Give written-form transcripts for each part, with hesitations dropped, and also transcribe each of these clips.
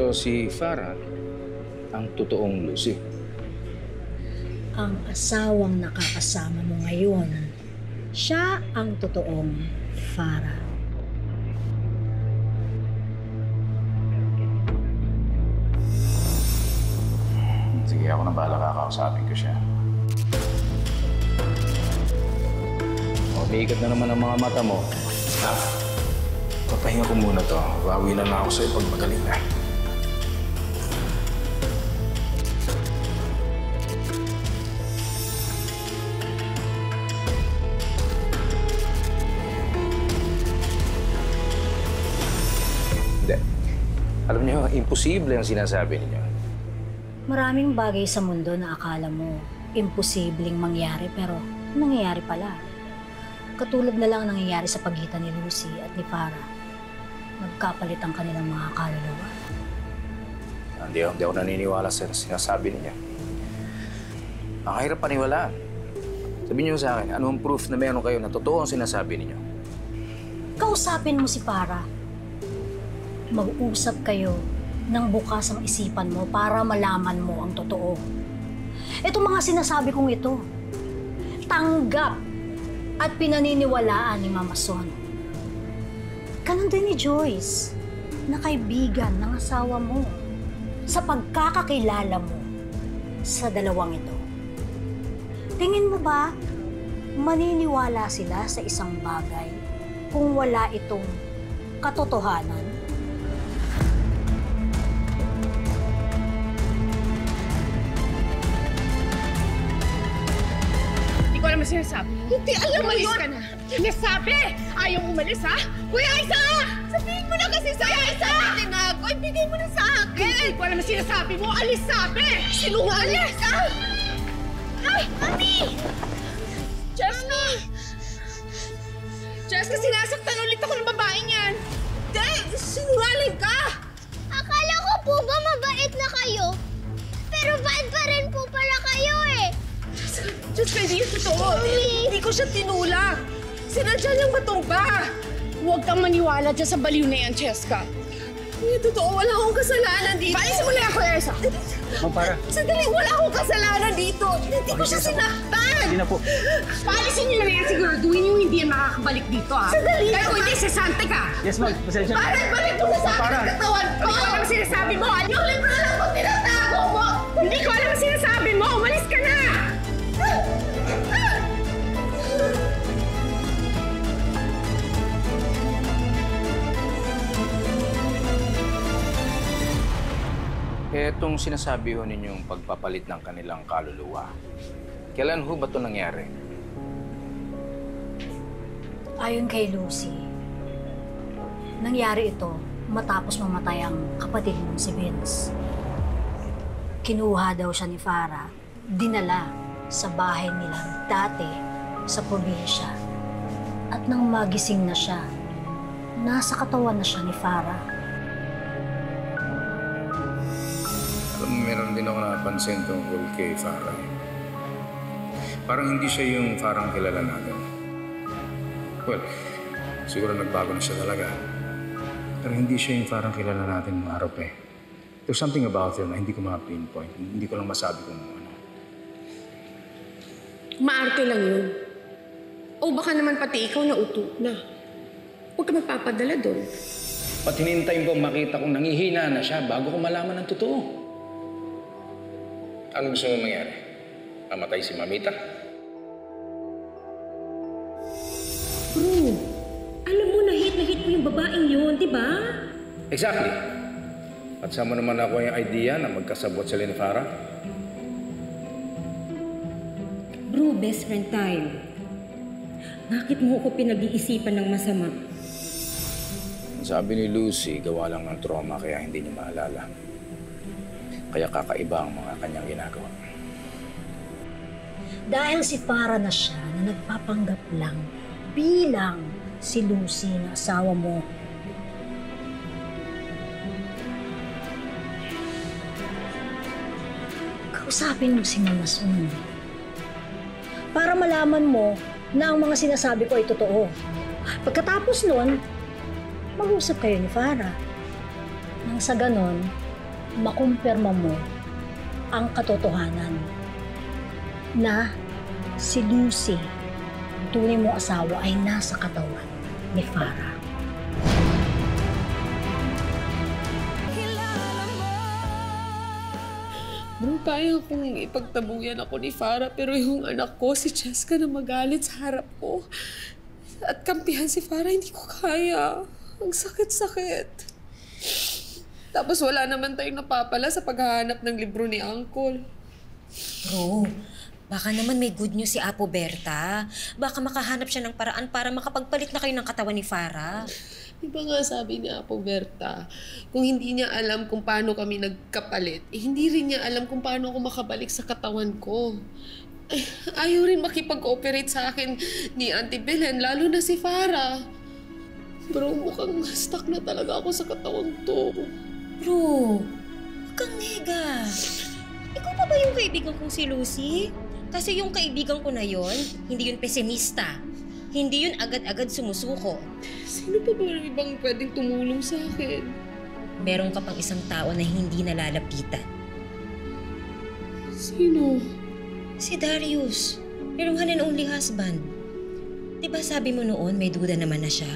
So, si Farah, ang totoong Lucy. Ang asawang nakakasama mo ngayon, siya ang totoong Farah. Sige, ako na bahala, kakausapin ko siya. Umiikot na naman ang mga mata mo. Papahinga ko muna to. Bawi na ako sa'yo pag magaling na. Hindi. Alam niyo, imposible ang sinasabi ninyo. Maraming bagay sa mundo na akala mo imposibleng mangyari pero nangyayari pala. Katulad na lang nangyayari sa pagitan ni Lucy at ni Farah. Nagkapalit ang kanilang mga kaluluwa. Hindi ako naniniwala sa sinasabi niya. Ang hirap paniwalaan. Sabihin niyo sa akin, anong proof na meron kayo na totoo ang sinasabi niyo? Kausapin mo si Farah. Mag-usap kayo ng bukas ang isipan mo para malaman mo ang totoo. Itong mga sinasabi kong ito, tanggap at pinaniniwalaan ni Mama Son. Ganon din ni Joyce, na kaibigan ng asawa mo sa pagkakakilala mo sa dalawang ito. Tingin mo ba maniniwala sila sa isang bagay kung wala itong katotohanan? Hindi ko alam ang sinasabi. Hindi alam mo yun! Umalis ka na. Sinasabi! Ayaw umalis, ha? Kuya Isa! Sabihin mo na kasi sa Isa! Tinago, ibigay mo na sa akin! Hindi ko alam ang sinasabi mo. Alis sabi! Sinungalis, ha? Ay, Mami! Jessica! Jessica, sinasaktan ulit ako ng babaeng yan! Dahil, sinungaling ka! Akala ko po ba mabait na kayo? Pero bad pa rin po pala kayo eh! Diyos ka, hindi yung totoo. Hindi ko siya tinulak. Sinadya niyang matumba. Huwag kang maniwala dyan sa baliw na yan, Cheska. Hindi totoo. Wala akong kasalanan dito. Paalisin mo na ako, Elsa. Ma'am, para. Sandali, wala akong kasalanan dito. Hindi ko siya sinaktan. Hindi na po. Paalisin niyo na yan. Siguraduhin niyo hindi yan makakabalik dito, ha? Sandali. Kaya kung hindi, sesante ka. Yes, ma'am. Pasensya na. Balik mo na sa akin ang katawan ko. Hindi ko alam ang sinasabi mo. Yung libro lang mo, tinatago mo. Hindi ko alam ang sinasabi mo. Umalis ka na. Etong sinasabi ho ninyong pagpapalit ng kanilang kaluluwa. Kailan ho ba ito nangyari? Ayon kay Lucy, nangyari ito matapos mamatay ang kapatid mong si Vince. Kinuha daw siya ni Farah, dinala sa bahay nila dati sa probinsya. At nang magising na siya, nasa katawan na siya ni Farah. Meron din ako napansin tungkol kay Farah. Parang hindi siya yung Farah kilala natin. Well, siguro nagbago na siya talaga. Pero hindi siya yung Farah kilala natin ng araw eh. There's something about him na hindi ko ma-pinpoint. Hindi ko lang masabi kung ano. Maarte lang yun. O baka naman pati ikaw na uto na. Huwag ka magpapadala doon. Ba't hinintayin ko makita kong nangihina na siya bago ko malaman ang totoo? Ano gusto mo mangyari? Mamatay si Mamita? Bro, alam mo na hit mo yung babaeng yun, di ba? Exactly. At sama naman ako yung idea na magkasabot sila ni Farah. Bro, best friend tayo. Bakit mo ako pinag-iisipan ng masama? Sabi ni Lucy, gawa lang ng trauma kaya hindi niya maalala. Kaya kakaiba ang mga kanyang ginagawa. Dahil si Farah na siya na nagpapanggap lang bilang si Lucy na asawa mo. Kausapin mo si Mama Son para malaman mo na ang mga sinasabi ko ay totoo. Pagkatapos nun, mag-usap kayo ni Farah. Nang sa ganon, makumpirma mo ang katotohanan na si Lucy, ang tunay mong asawa, ay nasa katawan ni Farah. Bro, kaya kong ipagtabuyan ako ni Farah, pero yung anak ko, si Cheska, na magalit sa harap ko at kampihan si Farah, hindi ko kaya. Ang sakit-sakit. Tapos wala naman tayong napapala sa paghahanap ng libro ni Uncle. Bro, baka naman may good news si Apo Berta. Baka makahanap siya ng paraan para makapagpalit na kayo ng katawan ni Farah. Di ba nga sabi ni Apo Berta, kung hindi niya alam kung paano kami nagkapalit, hindi rin niya alam kung paano ako makabalik sa katawan ko. Ayaw rin makipag-cooperate sa akin ni Auntie Belen, lalo na si Farah. Bro, mukhang stuck na talaga ako sa katawan to. Bro, huwag kang nega. Ikaw pa ba yung kaibigan kong si Lucy? Kasi yung kaibigan ko na yon, hindi yun pesimista. Hindi yun agad-agad sumusuko. Sino pa ba yung ibang pwedeng tumulong sa akin? Meron ka pang isang tao na hindi nalalapitan. Sino? Si Darius, your one and only husband. Diba sabi mo noon may duda naman na siya?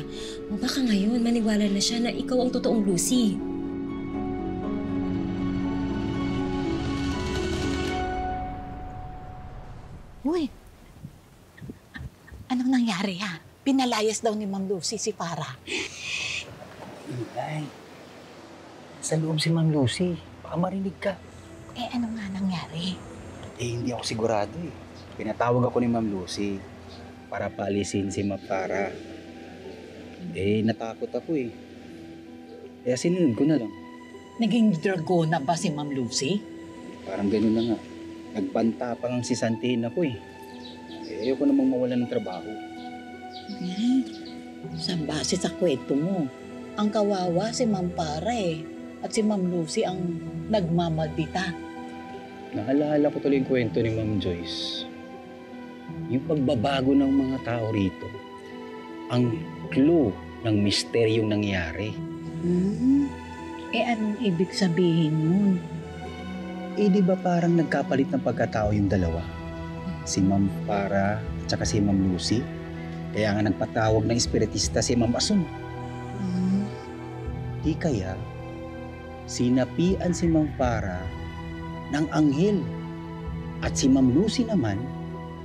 O baka ngayon maniwala na siya na ikaw ang totoong Lucy. Uy, anong nangyari ha? Pinalayas daw ni Ma'am Lucy si Farah. Ay, sa loob si Ma'am Lucy. Baka marinig ka. Eh ano nga nangyari? Hindi ako sigurado eh. Pinatawag ako ni Ma'am Lucy para paalisin si Ma'am Farah. Natakot ako eh. Kaya sinunod ko na lang. Naging dragona ba si Ma'am Lucy? Parang ganun na nga. Nagbanta pa nga si Santin ako eh. Ayoko namang mawalan ng trabaho. Sa base sa kwento mo, ang kawawa si Ma'am Farah eh. At si Ma'am Lucy ang nagmamaldita. Naalala ko tuloy yung kwento ni Ma'am Joyce. Yung pagbabago ng mga tao rito. Ang clue ng misteryong nangyari. Anong ibig sabihin nun? Di ba parang nagkapalit ng pagkatao yung dalawa? Si Ma'am Farah at saka si Ma'am Lucy. Kaya nga nagpatawag ng espiritista si Ma'am Asun. Di kaya, sinapian si Ma'am Farah ng anghel. At si Ma'am Lucy naman,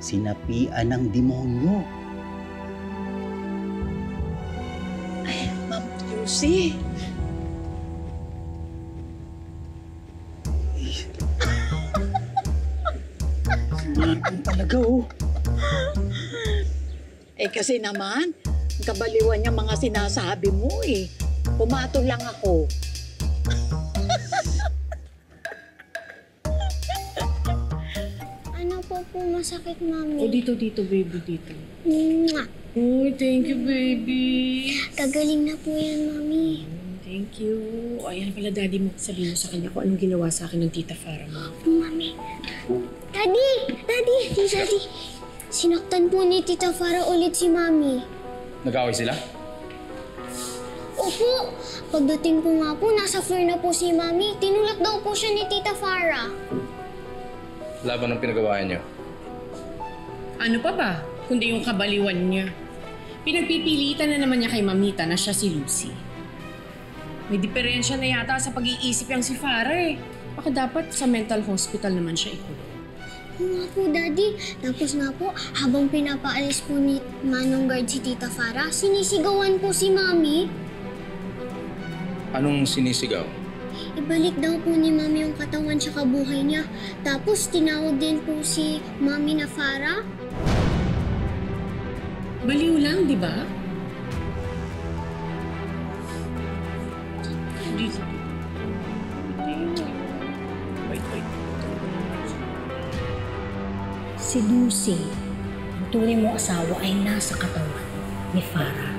sinapian ng demonyo. Ma'am Lucy? Sinipin talaga oh. Kasi naman, ang kabaliwan niya mga sinasabi mo eh. Pumatol lang ako. Ano po masakit, Mami? Dito, baby, dito. Mwah! Oh, thank you, baby. Gagaling na po yan, Mami. Thank you. Ayan pala, Daddy mo. Sabihin mo sa kanya kung anong ginawa sa akin ng Tita Farah mo. Mami. Daddy. Sinaktan po ni Tita Farah ulit si Mami. Nag-away sila? Opo. Pagdating ko nga po, nasa floor na po si Mami. Tinulak daw po siya ni Tita Farah. Laban ng pinagawahan niyo. Ano pa ba? Kundi yung kabaliwan niya. Pinagpipilitan na naman niya kay Mamita na siya si Lucy. May diferensya na yata sa pag-iisip yung si Farah eh. Baka dapat sa mental hospital naman siya ikulong. Nga po, Daddy. Tapos nga po, habang pinapaalis po ni Manong Guard si Tita Farah, sinisigawan po si Mami. Anong sinisigaw? Ibalik daw po ni Mami yung katawan tsaka buhay niya. Tapos tinawag din po si Mami na Farah. Baliw lang, di ba? Si Lucy, ang tunay mong asawa, ay nasa katawan ni Farah.